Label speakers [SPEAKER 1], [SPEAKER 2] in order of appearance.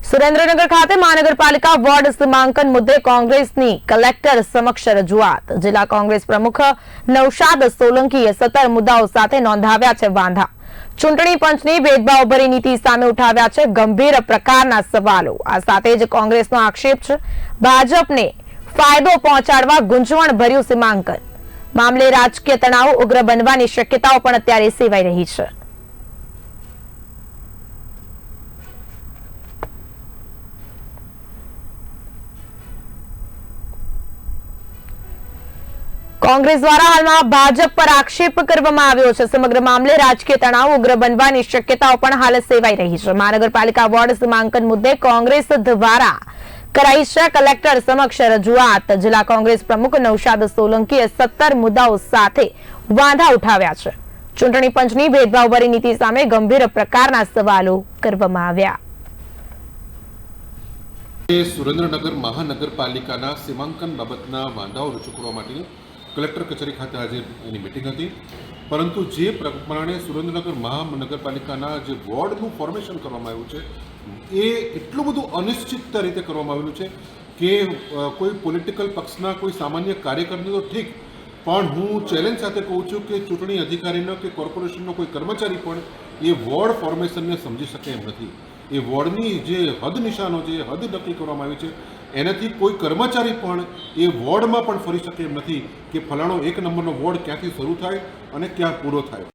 [SPEAKER 1] સુરેન્દ્રનગર ખાતે મહાનગરપાલિકા વોર્ડ સીમાંકન મુદ્દે કોંગ્રેસની કલેક્ટર સમક્ષ રજૂઆત। જિલ્લા કોંગ્રેસ પ્રમુખ નૌશાદ સોલંકીએ 17 મુદ્દાઓ સાથે નોંધાવ્યા છે વાંધા। ચૂંટણી પંચની ભેદભાવભરી નીતિ સામે ઉઠાવ્યા છે ગંભીર પ્રકારના સવાલો। આ સાથે જ કોંગ્રેસનો આક્ષેપ છે ભાજપને ફાયદો પહોંચાડવા ગુંચવણભર્યું સીમાંકન મામલે રાજકીય તણાવ ઉગ્ર બનવાની શક્યતાઓ પણ અત્યારે સેવાઈ રહી છે। कांग्रेस द्वारा हाल में भाजप पर आक्षेप करवामां आव्यो छे। समग्र मामले राजकीय तणाव उग्र बनवानी शक्यताओं पण हाल सेवाई रही है। महानगरपालिका वोर्ड सीमांकन मुद्दे कांग्रेस द्वारा कराई छे कलेक्टर समक्ष रजूआत। जिला कांग्रेस प्रमुख नौशाद सोलंकीए 17 मुद्दाओं साथे वांधा उठाव्या छे। चूंटणी पंचनी भेदभावभरी नीति सामे गंभीर प्रकारना सवालो करवामां आव्या।
[SPEAKER 2] सुरेन्द्रनगर महानगरपालिकाना सीमांकन बाबतना वांधाओ रजू करवा माटेनी कलेक्टर कचेरी खाते आज एनी मीटिंग थी। परंतु जे प्रमाणे सुरेन्द्रनगर महानगरपालिकाना जे वोर्डનું फॉर्मेशन करवामां आव्युं छे ए एटલું બધું અનિશ્ચિત રીતે કરવામાં આવેલું છે કે કોઈ પોલિટિકલ પક્ષના કોઈ સામાન્ય કાર્યકરને તો ઠીક, પણ હું ચેલેન્જ સાથે કહું છું કે ચૂંટણી અધિકારીનો કે કોર્પોરેશનનો કોઈ કર્મચારી પણ એ વોર્ડ ફોર્મેશનને સમજી શકે એમ નથી। એ વોર્ડની જે હદ નિશાનો જે હદ નક્કી કરવામાં આવી છે એનાથી કોઈ કર્મચારી પણ એ વોર્ડમાં પણ ફરી શકે એમ નથી કે ફલાણો 1 નંબરનો વોર્ડ ક્યાંથી શરૂ થાય અને ક્યાં પૂરો થાય।